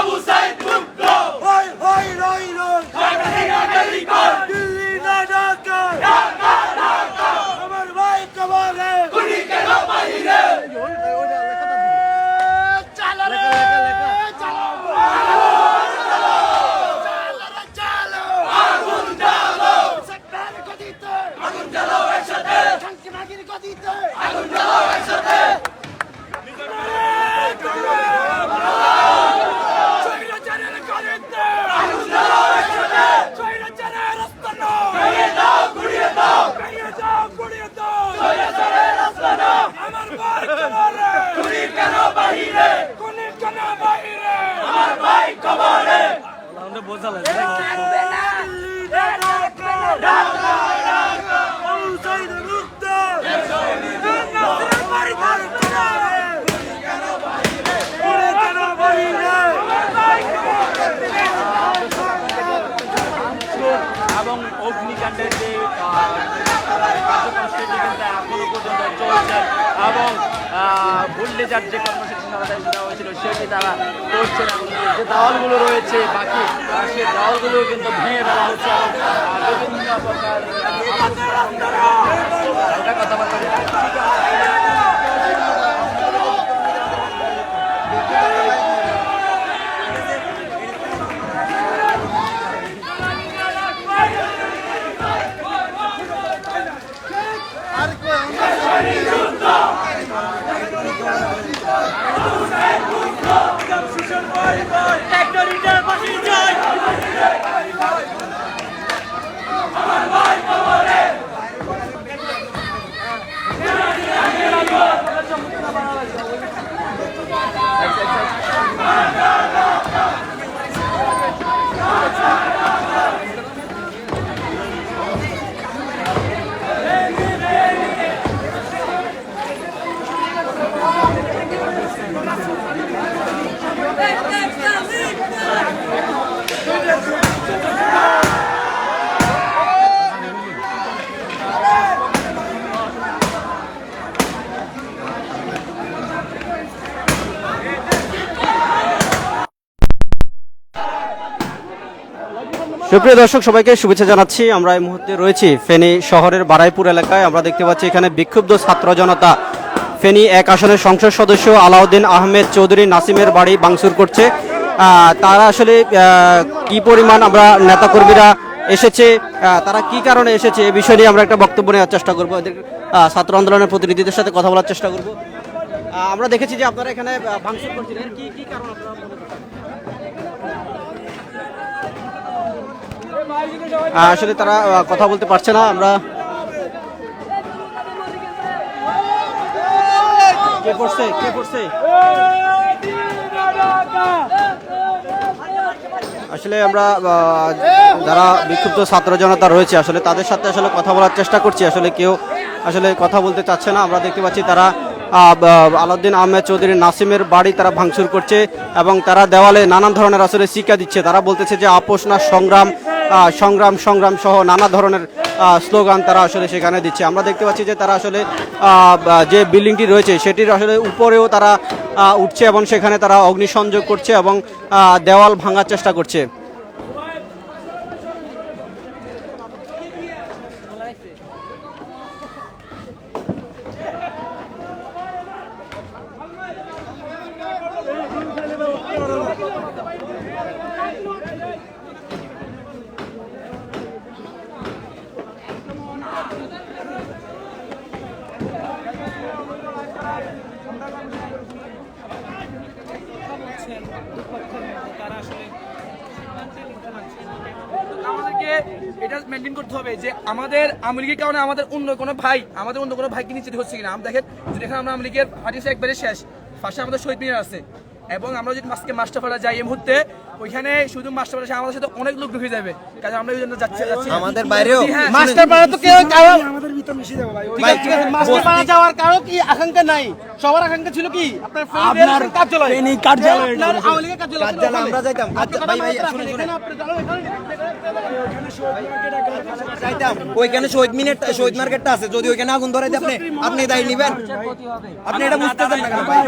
আবু সাইদ মুক্ত হই হই রই রই দিল্লি না ঢাকা আমার ভাই কবরে গুলি কেন বাহিরে চালো রে চালো আগুন জ্বালো সকল গদিতে আগুন জ্বালো একসাথে খানকে মাগির গদিতে আগুন জ্বালো একসাথে স্বৈরাচারের গদিতে আগুন জ্বালো একসাথে স্বৈরাচারের আস্তানা ভেঙে দাও গুড়িয়ে দাও ভেঙে দাও গুড়িয়ে দাও স্বৈরাচারের আস্তানা আমার ভাই কবরে গুলি কেন বাহিরে কোনে কেন বাইরে আমার ভাই কবরে থাকবে না থাকবে না আবু সাইদ মুক্ত নাসিরের বাড়ি ঘরে কোনে কেন বাইরে এবং অগ্নিকাণ্ডের যে কার্যক্রম সেটি কিন্তু এখনো পর্যন্ত চলছে এবং বুল্ডেজার যে কর্মসূচি দেওয়া হয়েছিল সেটি তারা করছেন এবং যে দেওয়ালগুলো রয়েছে বাকি সেই দেওয়ালগুলো কিন্তু ভেঙে ফেলা হচ্ছে এবং বিভিন্ন প্রকার কথাবার্তা সুপ্রিয় দর্শক সবাইকে শুভেচ্ছা জানাচ্ছি। আমরা এই মুহূর্তে রয়েছি ফেনী শহরের বারাইপুর এলাকায়। আমরা দেখতে পাচ্ছি এখানে বিক্ষুব্ধ ছাত্র জনতা ফেনী 1 আসনের সংসদ সদস্য আলাউদ্দিন আহমেদ চৌধুরী নাসিমের বাড়ি ভাঙচুর করছে। তারা আসলে কি পরিমাণ আমরা নেতাকর্মীরা এসেছে, তারা কি কারণে এসেছে এই বিষয় নিয়ে আমরা একটা বক্তব্য নেওয়ার চেষ্টা করবো। এদের ছাত্র আন্দোলনের প্রতিনিধিদের সাথে কথা বলার চেষ্টা করব। আমরা দেখেছি যে আপনারা এখানে ভাঙচুর করছিলেন, কি কারণ আপনারা মনে করছেন? আসলে তারা কথা বলতে পারছে না। আমরা কে পড়ছে আসলে আমরা যারা বিক্ষুব্ধ ছাত্র জনতা রয়েছে আসলে তাদের সাথে আসলে কথা বলার চেষ্টা করছি। আসলে কেউ আসলে কথা বলতে চাচ্ছে না। আমরা দেখতে পাচ্ছি তারা আলাউদ্দিন আহমেদ চৌধুরী নাসিমের বাড়ি তারা ভাঙচুর করছে এবং তারা দেওয়ালে নানান ধরনের আসলে শিক্ষা দিচ্ছে। তারা বলতেছে যে আপোষ না সংগ্রাম, সংগ্রাম সংগ্রাম সহ নানা ধরনের স্লোগান তারা আসলে সেখানে দিচ্ছে। আমরা দেখতে পাচ্ছি যে তারা আসলে যে বিল্ডিংটি রয়েছে সেটির আসলে উপরেও তারা উঠছে এবং সেখানে তারা অগ্নিসংযোগ করছে এবং দেওয়াল ভাঙার চেষ্টা করছে। আমাদেরকে এটা মেনটেন করতে হবে যে আমাদের আওয়ামী লীগের কারণে আমাদের অন্য কোনো ভাইকে নিশ্চিত হচ্ছে কিনা। আমরা দেখেন যেখানে আমরা আওয়ামী লীগের পার্টি একবারে শেষ, পাশে আমাদের শহীদ মিনার আছে এবং আমরা যদি আজকে মাস্টারপাড়া যাই এই মুহূর্তে ওইখানে শুধু মাস্টারপাড়া আমাদের সাথে অনেক লোক ঢুকে যাবে, কারণ আমরা ওই জন্য যাচ্ছি আমাদের বাইরেও মাস্টারপাড়া তো কেউ যাওয়ার কারণ কি আকাঙ্ক্ষা নাই, সবার আকাঙ্ক্ষা ছিল কি আপনার কার্যালয় আমরা যাইতাম। ওইখানে শহীদ মার্কেটটা আছে, যদি ওইখানে আগুন ধরে আপনি দায়ী নিবেন, আপনি এটা বুঝতেছেন না কেন ভাই?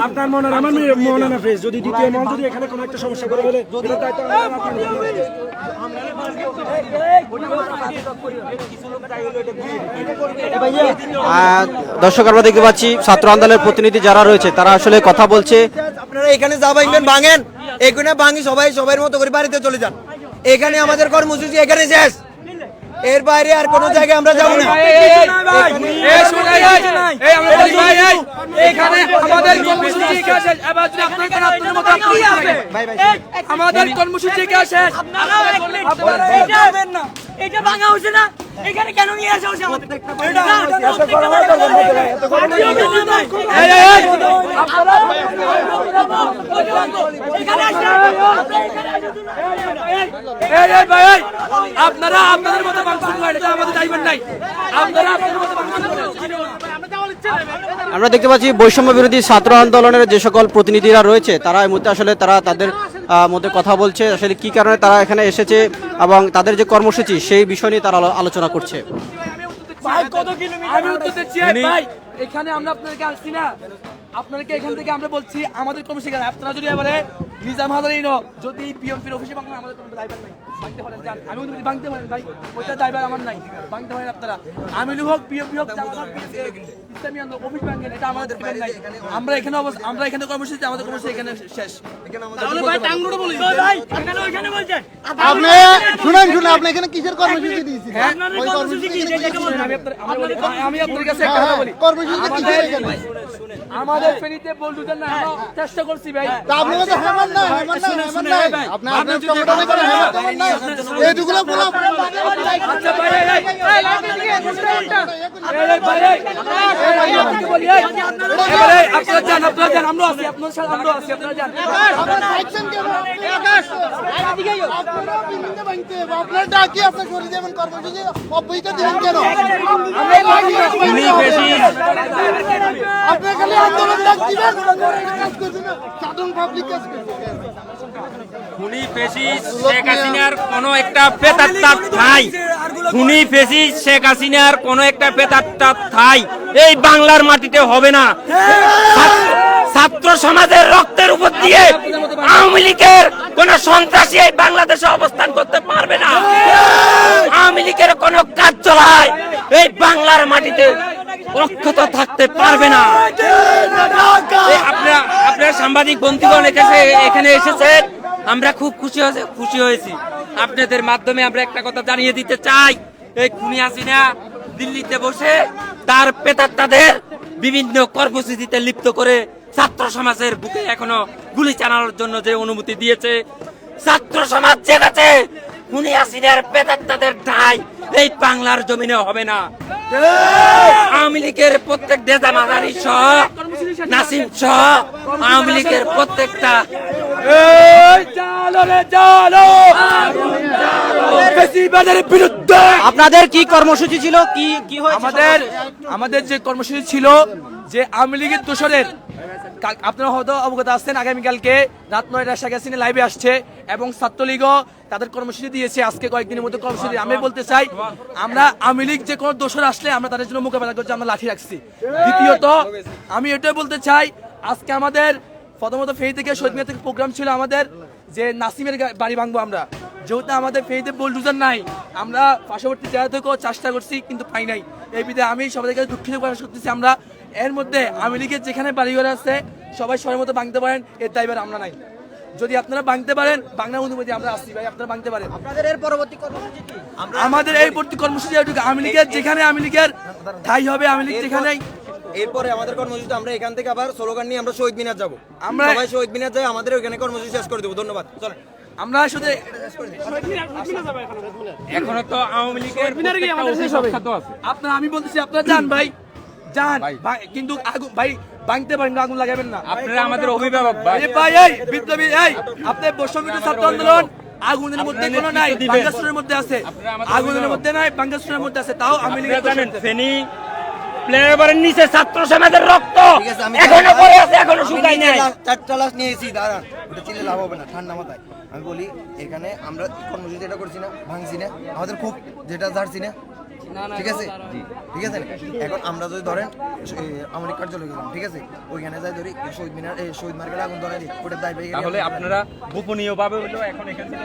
আপনার মনে আমার মনে না ফ্রেশ, যদি দ্বিতীয় মহল যদি এখানে কোনো একটা সমস্যা করে ফেলে এটার দায়িত্ব দর্শক আমরা দেখতে পাচ্ছি ছাত্র আন্দোলনের প্রতিনিধি যারা রয়েছে তারা আসলে কথা বলছে। আপনারা এখানে যা ভাঙবেন ভাঙেন, এখানে ভাঙি সবাই মতো করে বাড়িতে চলে যান। এখানে আমাদের কর্মসূচি এখানে শেষ, এর বাইরে আর কোনো জায়গায় আমরা যাবো না। আমাদের কর্মসূচি শেষ, এটা ভাঙা হচ্ছে না, এখানে কেন নিয়ে আসা হচ্ছে আমাদের? আপনারা আপনাদের মতো ভাঙচুর করেন, এটা আমাদের দায়িত্ব নাই। আপনারা আপনাদের মতো ভাঙচুর করেন। আমরা দেখতে পাচ্ছি বৈষম্য বিরোধী ছাত্র আন্দোলনের যে সকল প্রতিনিধিরা রয়েছে তারা এই মুহূর্তে আসলে তারা তাদের মধ্যে কথা বলছে, আসলে কি কারণে তারা এখানে এসেছে এবং তাদের যে কর্মসূচি সেই বিষয় নিয়ে তারা আলোচনা করছে। আমি উত্তর দিচ্ছি ভাই, এখানে আমরা আপনাদেরকে আসছি না, আপনাদেরকে এখান থেকে আমরা বলছি আমাদের কর্মসূচি। আপনারা যদি এবারে নিজাম হাজারিন যদি পিএমপির অফিসে ভাঙেন, আমাদের কোনো দায়িত্ব নাই, ভাঙতে পারেন যান। আমি বলছি ভাঙতে পারেন ভাই, ওইটা দায়িত্ব আমার নাই, ভাঙতে পারেন আপনারা। আমিল হোক পিএমপি হোক ইসলামী আন্দোলন অফিস ভাঙেন, এটা আমাদের দায়িত্ব নাই। আমরা এখানে আমরা এখানে কর্মসূচি, আমাদের কর্মসূচি এখানে শেষ। তাহলে ভাই টাঙ্গুড়ো বলি ভাই, এখানে ওইখানে বলছেন আপনি শুনেন আপনি এখানে কিসের কর্মসূচি দিয়েছেন? আপনাদের কর্মসূচি কি যেটাকে বলেন? আমি আপনাদের কাছে একটা কথা বলি, কর্মসূচিটা কিসের এখানে? আমাদের ফেনীতে বলুন না, আমরা চেষ্টা করছি ভাই। তা আপনি তো হেমান না আপনি আপনার সংগঠনে করে হেমান এইগুলো বলা। আচ্ছা ভাই আপনারা যান, আমরা আছি, আপনার সাথে আমরা আছি, আপনারা যান। আপনার ডাকি আপনার করে যাবেন কর্মসূচি অব্যাহত দিবেন কেন? আপনি খালি আন্দোলন ডাক দিবেন, কাজ করবেন না, সাধারণ পাবলিক কাজ করবেন। খুনি ফেসিস্ট শেখ হাসিনার কোনো একটা প্রেতাত্মার ঠাঁই, খুনি ফেসিস্ট শেখ হাসিনার কোনো একটা প্রেতাত্মার ঠাঁই এই বাংলার মাটিতে হবে না। ছাত্র সমাজের রক্তের উপর দিয়ে আওয়ামী লীগের কোন সন্ত্রাসী এই বাংলাদেশে অবস্থান করতে পারবে না। আওয়ামী লীগের কোন কার্যালয় এই বাংলার মাটিতে অক্ষত থাকতে পারবে না। আপনার সাংবাদিক বন্ধুগণ এখানে এসেছেন, আমরা খুব খুশি হয়েছি। আপনাদের মাধ্যমে আমরা একটা কথা জানিয়ে দিতে চাই, এই খুনি হাসিনা দিল্লিতে বসে তার প্রেতাত্মাদের বিভিন্ন কর্মসূচিতে লিপ্ত করে ছাত্র সমাজের বুকে এখনো গুলি চালানোর জন্য যে অনুমতি দিয়েছে, ছাত্র সমাজ জেগেছে। খুনি হাসিনার প্রেতাত্মাদের ঠাঁই এই বাংলার জমিনে হবে না। আওয়ামী লীগের প্রত্যেক দেজা মাদারি সহ নাসিম সহ আওয়ামী লীগের প্রত্যেকটা বিরুদ্ধে আপনাদের কি কর্মসূচি ছিল, কি হয়েছে? আমাদের যে কর্মসূচি ছিল যে আওয়ামী লীগের দোসরের, আপনারা হয়তো অবগত আছেন, আগামীকালকে রাত 9টায় শেখ হাসিনা লাইভে আসছে এবং ছাত্রলীগও তাদের কর্মসূচি দিয়েছে আজকে কয়েকদিনের মধ্যে কর্মসূচি। আমি বলতে চাই, আমরা আওয়ামী লীগ যে কোনো দোষর আসলে আমরা তাদের জন্য মোকাবেলা করছি, আমরা লাঠি রাখছি। দ্বিতীয়ত আমি এটাই বলতে চাই, আজকে আমাদের প্রথমত ফেনী থেকে শহীদ মিনার থেকে প্রোগ্রাম ছিল আমাদের যে নাসিমের বাড়ি ভাঙবো আমরা, যেহেতু আমাদের ফেনীতে বুলডোজার নাই, আমরা পার্শ্ববর্তী জায়গা থেকেও চেষ্টা করছি কিন্তু পাই নাই। এই বিধে আমি সবাই কাছে দুঃখিত প্রকাশ করতেছি। আমরা এর মধ্যে আওয়ামী লীগের যেখানে বাড়িঘর আছে সবাই সবার মতো ভাঙতে পারেন, এর দায়ভার আমরা নাই। যদি আপনারা ভাঙতে পারেন, বাংলা অনুমতি আমরা আসছি ভাই, আপনারা ভাঙতে পারেন। আপনাদের এর পরবর্তী কর্মসূচি কি? আমাদের এই পরবর্তী কর্মসূচি আওয়ামী লীগের যেখানে আওয়ামী লীগের ঠাই হবে, আওয়ামী লীগ যেখানে, এরপরে আমাদের কর্মসূচি আমরা এখান থেকে আবার স্লোগান নিয়ে আমরা শহীদ মিনার যাবো। আমরা সবাই শহীদ মিনার যাই, আমাদের ওইখানে কর্মসূচি শেষ করে দেবো। ধন্যবাদ। চলেন আমরা শুধু এখনো তো আওয়ামী লীগের আপনারা, আমি বলতেছি আপনারা যান ভাই, যান, কিন্তু আগুন ভাই ভাঙতে পারেন, আগুন লাগাবেন না। আপনারা আমাদের অভিভাবক ভাই। ভাই এই বিপ্লবী, এই আপনি বৈষম্য ছাত্র আন্দোলন আগুনের মধ্যে কোনো নাই, বাঙ্গাসুরের মধ্যে আছে। আগুনের মধ্যে নাই, বাঙ্গাসুরের মধ্যে আছে। তাও আমি জানেন ফেনী প্লেয়ারের নিচে ছাত্র সমাজের রক্ত ঠিক আছে, আমি এখনো পড়ে আছে, এখনো শুকায় নাই। চারটা লাশ নিয়েছি, দাঁড়ান, ওটা চিলে লাভ হবে না, ঠান্ডা মাথায় আমি বলি। এখানে আমরা কর্মসূচি যেটা করছি না, ভাঙছি না, আমাদের খুব যেটা ঝাড়ছি না, ঠিক আছে, ঠিক আছে। এখন আমরা যদি ধরেন আমাদের কার্যালয় গেলাম, ঠিক আছে, ওইখানে যাই ধরি শহীদ মিনার, শহীদ মার্কেটে আগুন ধরে দিই, ওটা দায় পেয়ে গেলে তাহলে আপনারা গোপনীয় ভাবে হলো এখন এখান থেকে